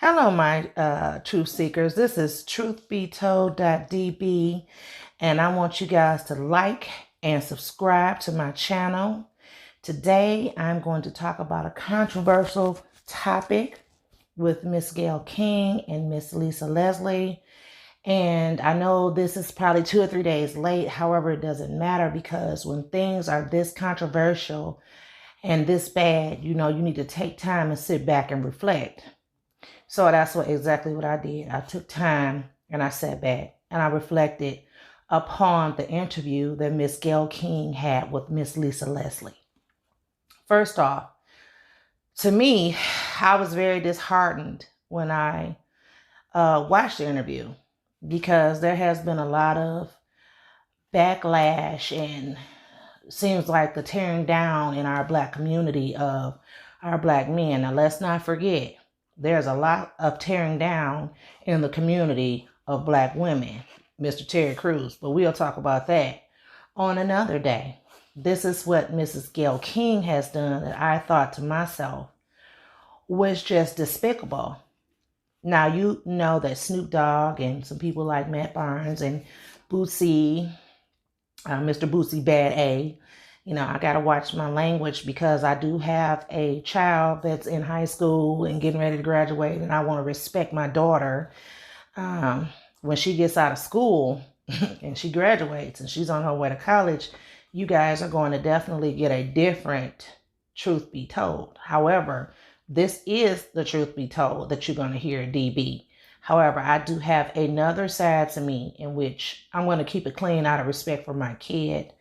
Hello, my truth seekers. This is truthbetold.db, and I want you guys to like and subscribe to my channel. Today, I'm going to talk about a controversial topic with Miss Gayle King and Miss Lisa Leslie. And I know this is probably 2 or 3 days late. However, it doesn't matter because when things are this controversial and this bad, you need to take time and sit back and reflect. So that's exactly what I did. I took time and I sat back and I reflected upon the interview that Miss Gayle King had with Miss Lisa Leslie. First off, to me, I was very disheartened when I watched the interview because there has been a lot of backlash and seems like the tearing down in our Black community of our Black men. Now, let's not forget, there's a lot of tearing down in the community of Black women, Mr. Terry Crews, but we'll talk about that on another day. This is what Mrs. Gayle King has done that I thought to myself was just despicable. Now, you know that Snoop Dogg and some people like Matt Barnes and Bootsy, Mr. Bootsy Bad A, I got to watch my language because I do have a child that's in high school and getting ready to graduate, and I want to respect my daughter when she gets out of school and she graduates and she's on her way to college. You guys are going to definitely get a different truth be told. However, this is the truth be told that you're going to hear, DB. However, I do have another side to me in which I'm going to keep it clean out of respect for my kid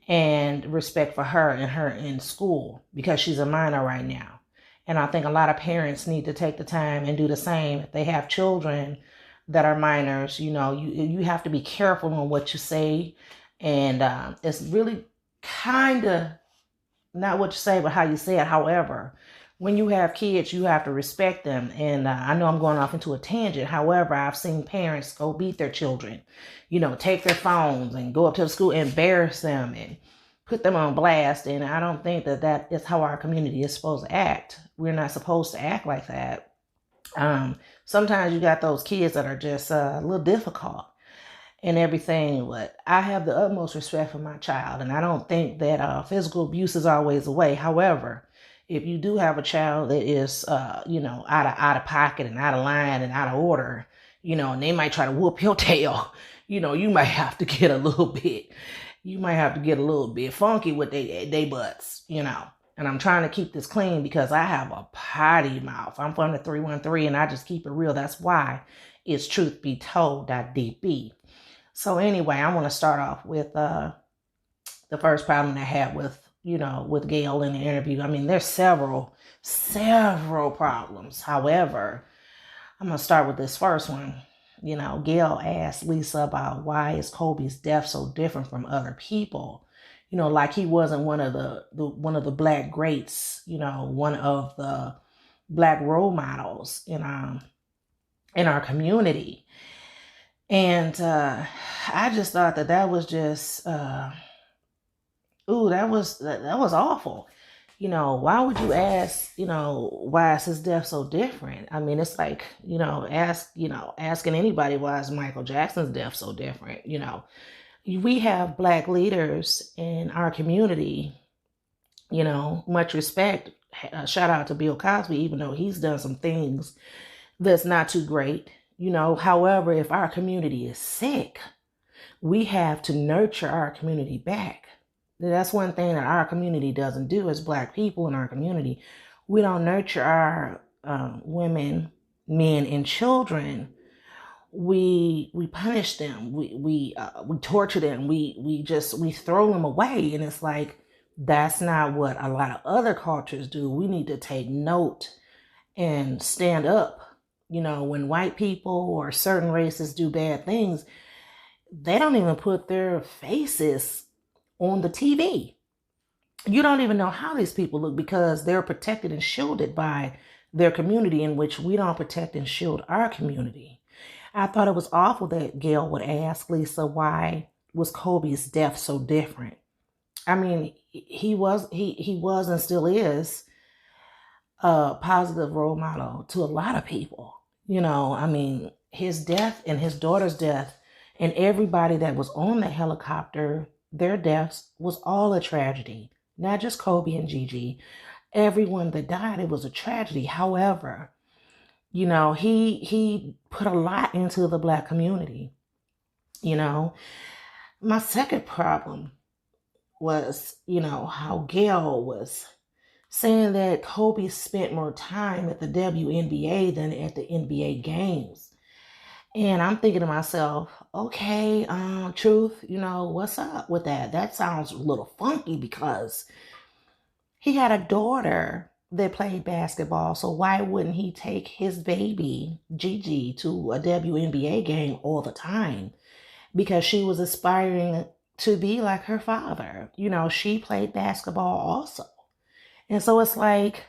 and respect for her and her in school because she's a minor right now. And I think a lot of parents need to take the time and do the same. If they have children that are minors, you have to be careful on what you say. And it's really kind of not what you say, but how you say it. However, when you have kids, you have to respect them. And I know I'm going off into a tangent. However, I've seen parents go beat their children, take their phones and go up to the school, embarrass them and put them on blast. And I don't think that is how our community is supposed to act. We're not supposed to act like that. Sometimes you got those kids that are just a little difficult and everything, but I have the utmost respect for my child. And I don't think that physical abuse is always the way. However, if you do have a child that is, out of pocket and out of line and out of order, and they might try to whoop your tail, you might have to get a little bit, funky with they butts, And I'm trying to keep this clean because I have a potty mouth. I'm from the 313 and I just keep it real. That's why it's truthbetold.db. So anyway, I want to start off with the first problem I had with Gayle in the interview. I mean, there's several problems. However, I'm going to start with this first one. Gayle asked Lisa about why is Kobe's death so different from other people? Like he wasn't one of the Black greats, one of the Black role models in our community. And I just thought that was just that was awful. Why would you ask, why is his death so different? I mean, it's like, asking anybody why is Michael Jackson's death so different? We have Black leaders in our community, much respect. Shout out to Bill Cosby, even though he's done some things that's not too great. However, if our community is sick, we have to nurture our community back. That's one thing that our community doesn't do as Black people in our community. We don't nurture our women, men, and children. We punish them. We torture them. We throw them away. And it's like, that's not what a lot of other cultures do. We need to take note and stand up. When white people or certain races do bad things, they don't even put their faces on the TV. You don't even know how these people look because they're protected and shielded by their community, in which we don't protect and shield our community. I thought it was awful that Gayle would ask Lisa why was Kobe's death so different. I mean, he was and still is a positive role model to a lot of people. I mean, his death and his daughter's death and everybody that was on the helicopter, their deaths was all a tragedy. Not just Kobe and Gigi. Everyone that died, it was a tragedy. However, he put a lot into the Black community. My second problem was, how Gayle was saying that Kobe spent more time at the WNBA than at the NBA games. And I'm thinking to myself, okay, Truth, what's up with that? That sounds a little funky because he had a daughter that played basketball. So why wouldn't he take his baby, Gigi, to a WNBA game all the time? Because she was aspiring to be like her father. She played basketball also. And so it's like,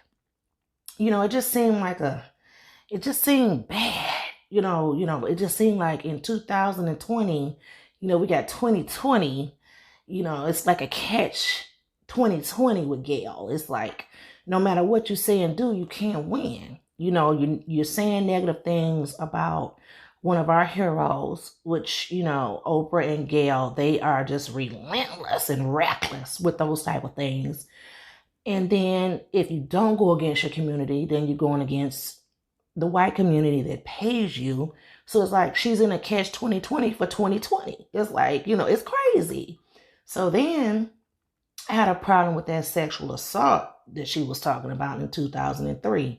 it just seemed it just seemed bad. It just seemed like in 2020, we got 2020, it's like a catch 2020 with Gayle. It's like, no matter what you say and do, you can't win. You're saying negative things about one of our heroes, which, Oprah and Gayle, they are just relentless and reckless with those type of things. And then if you don't go against your community, then you're going against the white community that pays you. So it's like she's in a catch 2020 for 2020. It's like, it's crazy. So then I had a problem with that sexual assault that she was talking about in 2003.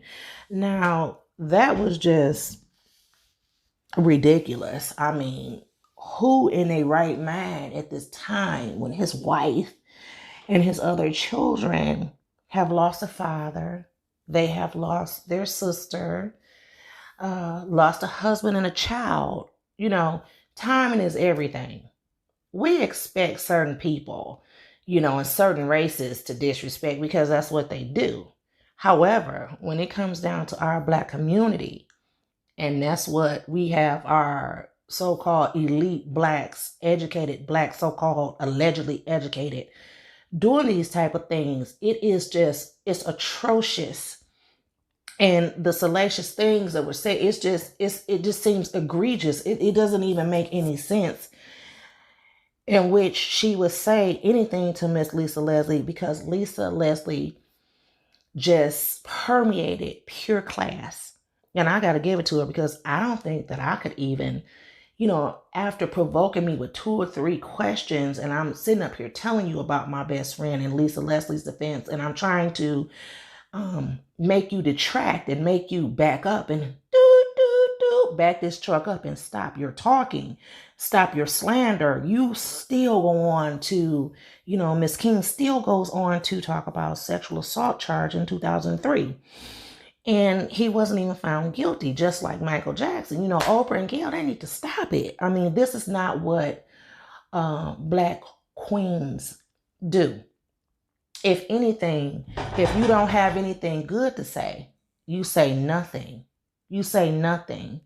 Now, that was just ridiculous. I mean, who in their right mind at this time when his wife and his other children have lost a father, they have lost their sister, lost a husband and a child. Timing is everything. We expect certain people, and certain races to disrespect because that's what they do. However, when it comes down to our Black community, and that's what we have our so-called elite Blacks, educated Blacks, so-called allegedly educated, doing these type of things, it's atrocious. And the salacious things that were said, it just seems egregious. It doesn't even make any sense in which she would say anything to Miss Lisa Leslie, because Lisa Leslie just permeated pure class. And I got to give it to her, because I don't think that I could even, after provoking me with 2 or 3 questions, and I'm sitting up here telling you about my best friend in Lisa Leslie's defense, and I'm trying to make you detract and make you back up and back this truck up and stop your talking, stop your slander. You still go on to, Miss King still goes on to talk about sexual assault charge in 2003. And he wasn't even found guilty, just like Michael Jackson. Oprah and Gayle, they need to stop it. I mean, this is not what Black queens do. If anything, if you don't have anything good to say, you say nothing. You say nothing.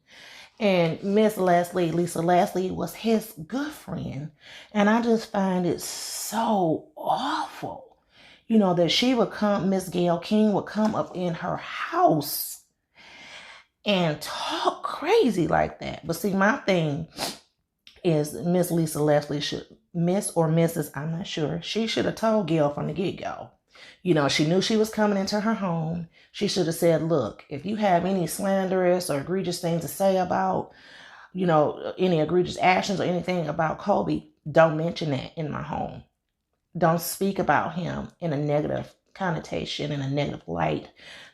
And Miss Leslie, Lisa Leslie, was his good friend. And I just find it so awful, that she would come, Miss Gayle King would come up in her house and talk crazy like that. But see, my thing is Miss Lisa Leslie should, Miss or Mrs., I'm not sure, she should have told Gayle from the get-go. She knew she was coming into her home. She should have said, look, if you have any slanderous or egregious things to say about, any egregious actions or anything about Kobe, don't mention that in my home. Don't speak about him in a negative connotation, in a negative light.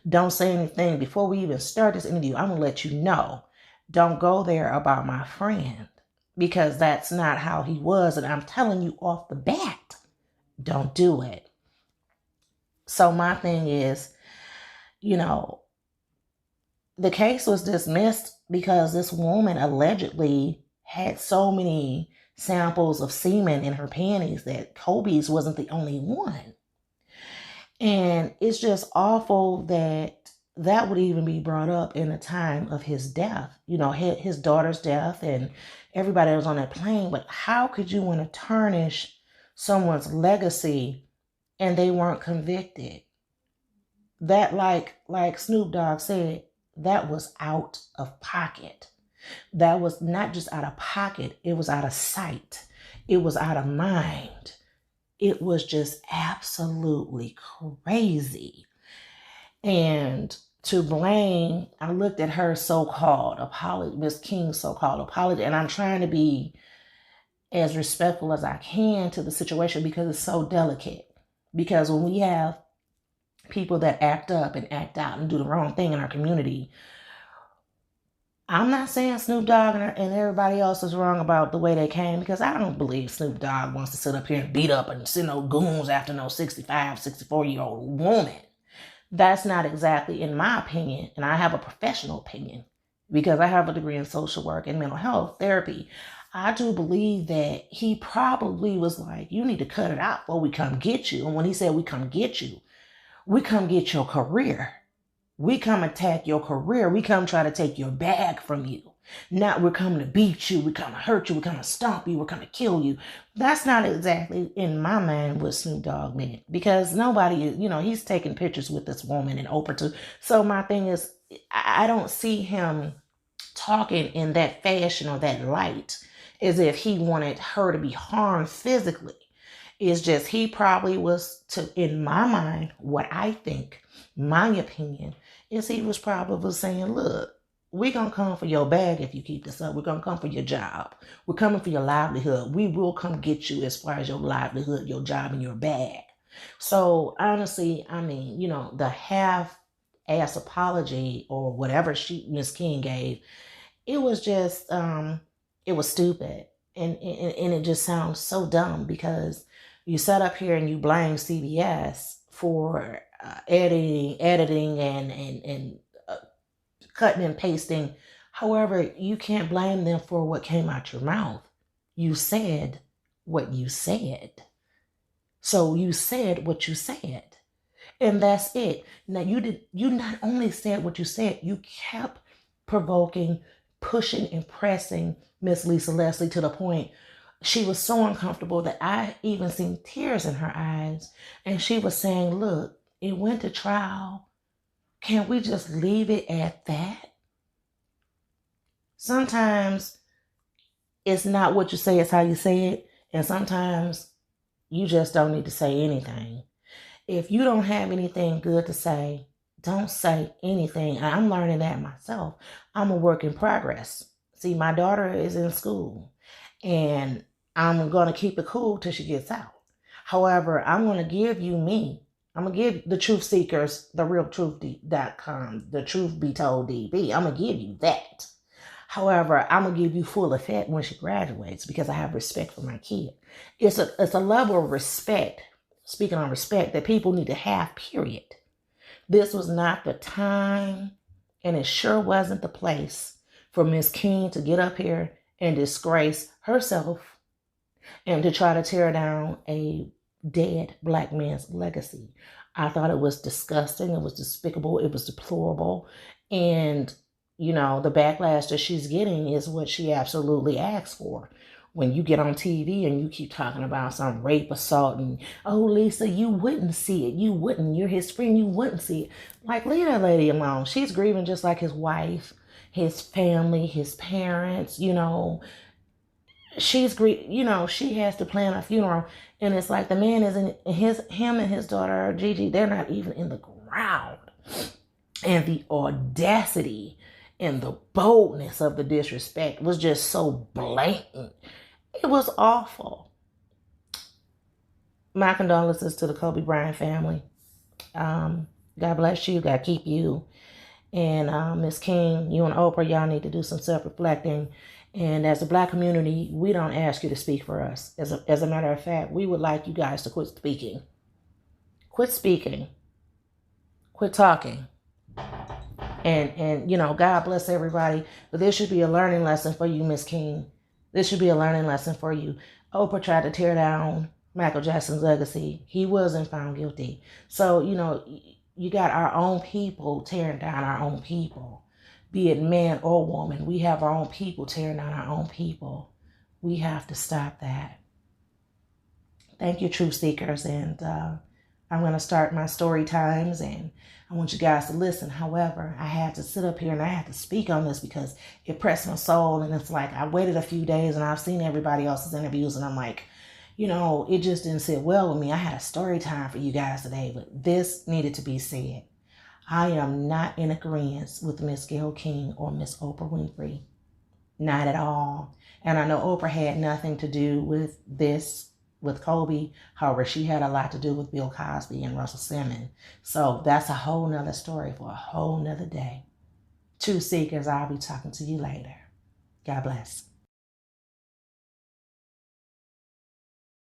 Don't say anything. Before we even start this interview, I'm going to let you know, don't go there about my friend, because that's not how he was. And I'm telling you off the bat, don't do it. So my thing is, the case was dismissed because this woman allegedly had so many samples of semen in her panties that Kobe's wasn't the only one. And it's just awful that that would even be brought up in the time of his death, his daughter's death and everybody that was on that plane. But how could you want to tarnish someone's legacy and they weren't convicted? That, like Snoop Dogg said, that was out of pocket. That was not just out of pocket, it was out of sight. It was out of mind. It was just absolutely crazy. And to blame, I looked at her so-called apology, Miss King's so-called apology, and I'm trying to be as respectful as I can to the situation because it's so delicate. Because when we have people that act up and act out and do the wrong thing in our community, I'm not saying Snoop Dogg and everybody else is wrong about the way they came, because I don't believe Snoop Dogg wants to sit up here and beat up and send no goons after no 65, 64-year-old woman. That's not exactly, in my opinion, and I have a professional opinion because I have a degree in social work and mental health therapy. I do believe that he probably was like, you need to cut it out before we come get you. And when he said we come get you, we come get your career. We come attack your career. We come try to take your bag from you. Not we're coming to beat you. We're coming to hurt you. We're coming to stomp you. We're coming to kill you. That's not exactly in my mind what Snoop Dogg meant, because nobody, he's taking pictures with this woman and Oprah too. So my thing is, I don't see him talking in that fashion or that light as if he wanted her to be harmed physically. It's just he probably was, in my mind, what I think, my opinion, is he was probably saying, look, we're going to come for your bag if you keep this up. We're going to come for your job. We're coming for your livelihood. We will come get you as far as your livelihood, your job, and your bag. So honestly, I mean, the half-ass apology or whatever Miss King gave, it was just, it was stupid. And it just sounds so dumb because you sat up here and you blame CBS for editing and cutting and pasting. However, you can't blame them for what came out your mouth. You said what you said. So you said what you said. And that's it. Now you not only said what you said, you kept provoking, pushing, and pressing Miss Lisa Leslie to the point she was so uncomfortable that I even seen tears in her eyes. And she was saying, look, it went to trial. Can't we just leave it at that? Sometimes it's not what you say, it's how you say it. And sometimes you just don't need to say anything. If you don't have anything good to say, don't say anything. And I'm learning that myself. I'm a work in progress. See, my daughter is in school and I'm going to keep it cool till she gets out. However, I'm going to give you me. I'm going to give the truth seekers, the realtruth.com, the truth be told DB. I'm going to give you that. However, I'm going to give you full effect when she graduates because I have respect for my kid. It's a level of respect, speaking on respect, that people need to have, period. This was not the time, and it sure wasn't the place for Miss King to get up here and disgrace herself and to try to tear down a dead black man's legacy. I thought it was disgusting. It was despicable. It was deplorable. And, the backlash that she's getting is what she absolutely asked for. When you get on TV and you keep talking about some rape, assault, and, oh, Lisa, you wouldn't see it. You wouldn't. You're his friend. You wouldn't see it. Like, leave that lady alone. She's grieving just like his wife, his family, his parents, she's she has to plan a funeral, and it's like the man is him and his daughter Gigi, they're not even in the ground. And the audacity and the boldness of the disrespect was just so blatant. It was awful. My condolences to the Kobe Bryant family. God bless you. God keep you. And Miss King, you and Oprah, y'all need to do some self-reflecting. And as a black community, we don't ask you to speak for us. As a matter of fact, we would like you guys to quit speaking. Quit speaking. Quit talking. And God bless everybody. But this should be a learning lesson for you, Miss King. This should be a learning lesson for you. Oprah tried to tear down Michael Jackson's legacy. He wasn't found guilty. So, you got our own people tearing down our own people. Be it man or woman, we have our own people tearing down our own people. We have to stop that. Thank you, truth seekers, and I'm going to start my story times and I want you guys to listen. However, I had to sit up here and I had to speak on this because it pressed my soul. And it's like I waited a few days and I've seen everybody else's interviews and I'm like, you know, it just didn't sit well with me. I had a story time for you guys today, but this needed to be said. I am not in agreement with Miss Gayle King or Miss Oprah Winfrey. Not at all. And I know Oprah had nothing to do with this, with Kobe. However, she had a lot to do with Bill Cosby and Russell Simmons. So that's a whole nother story for a whole nother day. Truth Seekers, I'll be talking to you later. God bless.